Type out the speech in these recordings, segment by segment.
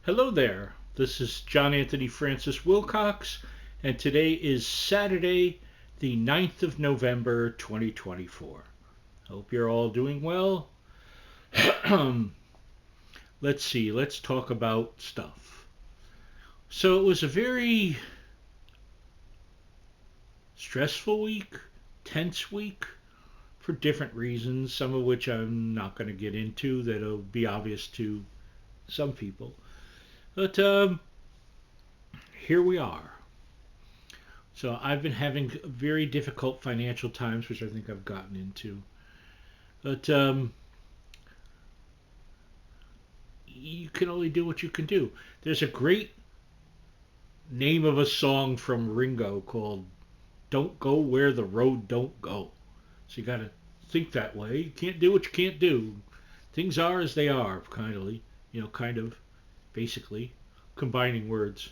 Hello there. This is John Anthony Francis Wilcox, and today is Saturday, the 9th of November, 2024. Hope you're all doing well. Let's see, let's talk about stuff. So, it was a very stressful week, tense week, for different reasons, some of which I'm not going to get into, that'll be obvious to some people. But here we are. So I've been having very difficult financial times, which I think I've gotten into. But you can only do what you can do. There's a great name of a song from Ringo called "Don't Go Where the Road Don't Go." So you got to think that way. You can't do what you can't do. Things are as they are, kind of, basically, combining words.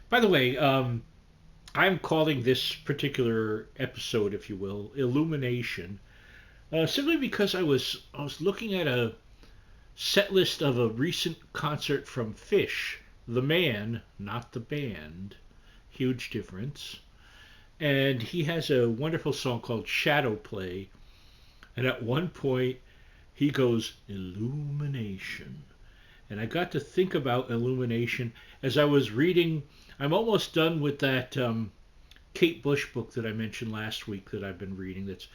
By the way, I'm calling this particular episode, if you will, Illumination, simply because I was looking at a set list of a recent concert from Fish, the man, not the band. Huge difference. And he has a wonderful song called Shadow Play. And at one point, he goes, Illumination. And I got to think about Illumination as I was reading. I'm almost done with that Kate Bush book that I mentioned last week that I've been reading. That's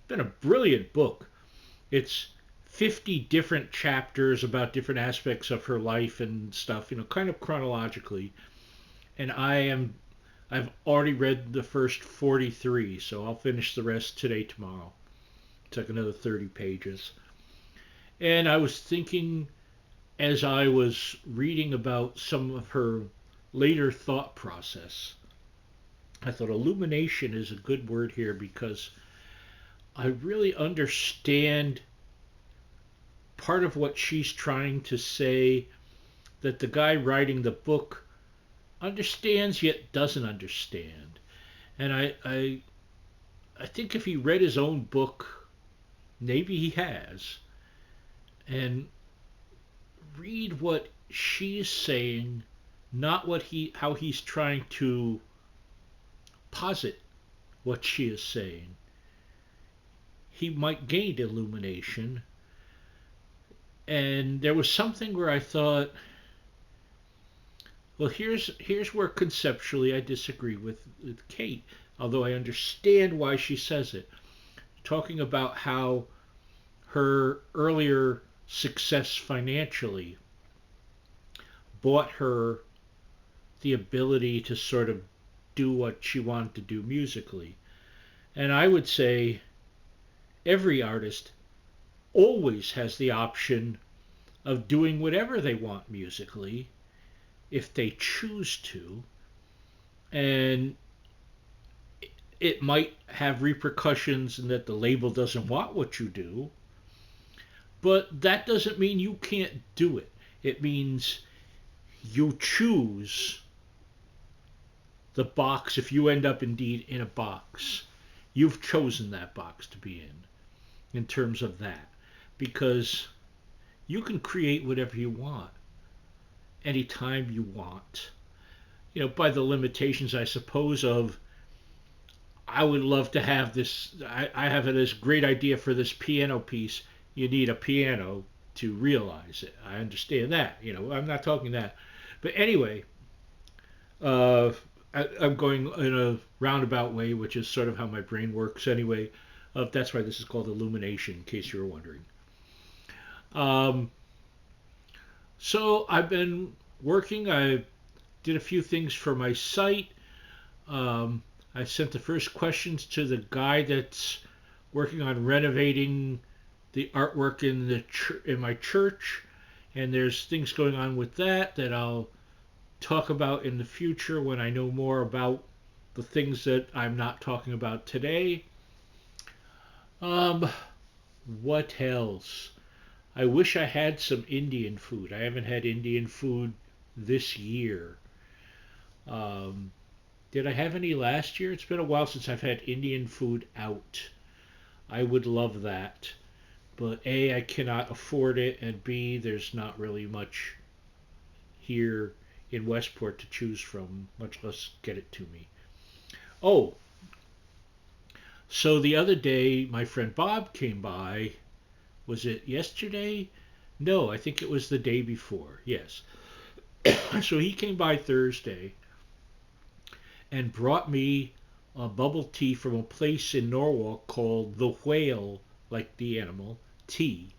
been a brilliant book. It's 50 different chapters about different aspects of her life and stuff, kind of chronologically. And I've already read the first 43, so I'll finish the rest today, tomorrow. It's like another 30 pages. And I was thinking as I was reading about some of her later thought process, I thought illumination is a good word here because I really understand part of what she's trying to say that the guy writing the book understands yet doesn't understand. And I think if he read his own book, maybe he has, and read what she's saying, not how he's trying to posit what she is saying, he might gain illumination. And there was something where I thought, well, here's where conceptually I disagree with Kate, although I understand why she says it. Talking about how her earlier success financially bought her the ability to sort of do what she wanted to do musically. And I would say every artist always has the option of doing whatever they want musically if they choose to. And it might have repercussions in that the label doesn't want what you do, but that doesn't mean you can't do it. It means you choose the box. If you end up indeed in a box, you've chosen that box to be in terms of that. Because you can create whatever you want, anytime you want. By the limitations, I suppose, of I would love to have this. I have this great idea for this piano piece. You need a piano to realize it. I understand that. I'm not talking that. But anyway, I'm going in a roundabout way, which is sort of how my brain works anyway. That's why this is called illumination, in case you were wondering. Um, so I've been working. I did a few things for my site. I sent the first questions to the guy that's working on renovating the artwork in my church, and there's things going on with that I'll talk about in the future when I know more about the things that I'm not talking about today. Um, what else? I wish I had some Indian food. I haven't had Indian food this year. Um, did I have any last year? It's been a while since I've had Indian food out. I would love that. But A, I cannot afford it, and B, there's not really much here in Westport to choose from, much less get it to me. Oh, so the other day, my friend Bob came by. Was it yesterday? No, I think it was the day before. Yes. So he came by Thursday and brought me a bubble tea from a place in Norwalk called the Whale, like the animal, tea.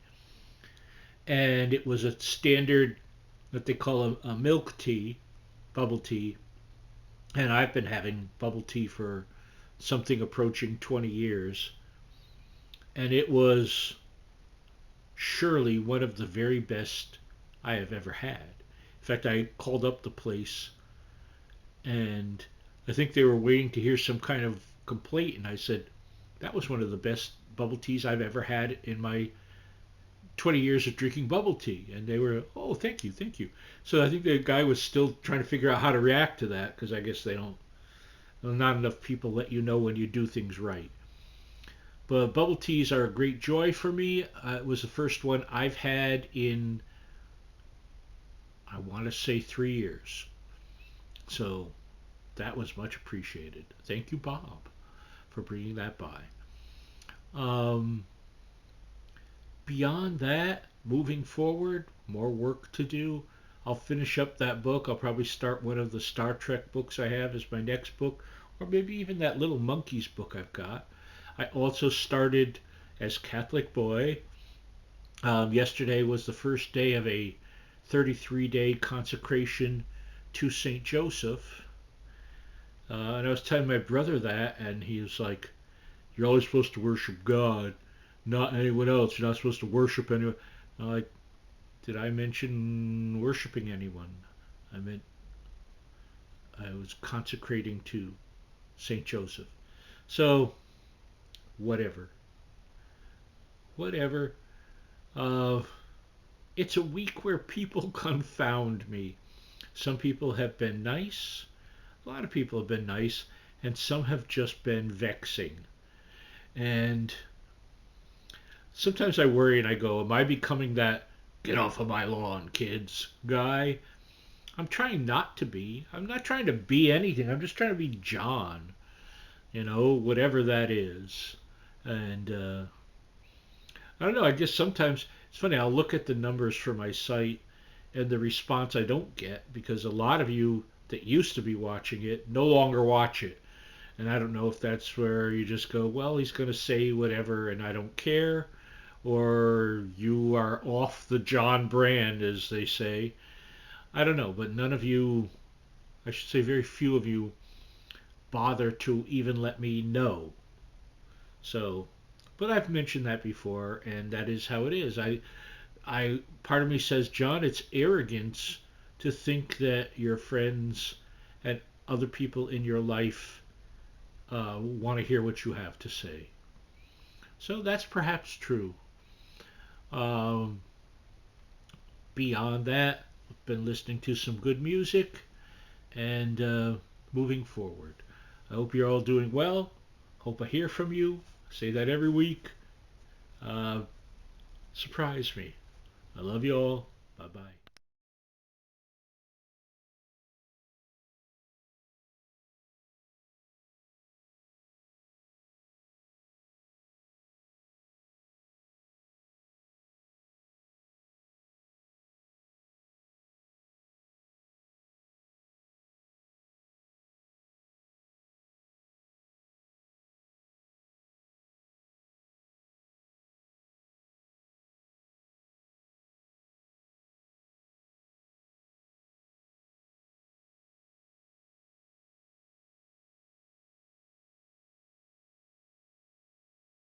And it was a standard, what they call a milk tea, bubble tea. And I've been having bubble tea for something approaching 20 years. And it was surely one of the very best I have ever had. In fact, I called up the place and I think they were waiting to hear some kind of complaint. And I said, that was one of the best bubble teas I've ever had in my 20 years of drinking bubble tea. And they were, oh, thank you, thank you. So I think the guy was still trying to figure out how to react to that because I guess they don't, not enough people let you know when you do things right. But bubble teas are a great joy for me. It was the first one I've had in, I want to say, 3 years. So that was much appreciated. Thank you, Bob, for bringing that by. Um, Beyond that, moving forward, more work to do. I'll finish up that book. I'll probably start one of the Star Trek books I have as my next book, or maybe even that Little Monkeys book I've got. I also started as Catholic boy. Yesterday was the first day of a 33-day consecration to St. Joseph. And I was telling my brother that, and he was like, you're always supposed to worship God, not anyone else. You're not supposed to worship anyone. I'm like, did I mention worshiping anyone? I meant I was consecrating to St. Joseph. So, whatever. Whatever. Uh, it's a week where people confound me. Some people have been nice. A lot of people have been nice. And some have just been vexing. And sometimes I worry and I go, am I becoming that get off of my lawn, kids guy? I'm trying not to be. I'm not trying to be anything. I'm just trying to be John, whatever that is. And I don't know. I guess sometimes it's funny. I'll look at the numbers for my site and the response I don't get because a lot of you that used to be watching it no longer watch it. And I don't know if that's where you just go, well, he's going to say whatever and I don't care, or you are off the John brand, as they say. I don't know, but none of you, I should say very few of you, bother to even let me know. So, but I've mentioned that before, and that is how it is. Part of me says, John, it's arrogance to think that your friends and other people in your life want to hear what you have to say. So that's perhaps true. Um, Beyond that, I've been listening to some good music and moving forward. I hope you're all doing well. Hope I hear from you. I say that every week. Uh, Surprise me. I love you all. Bye bye.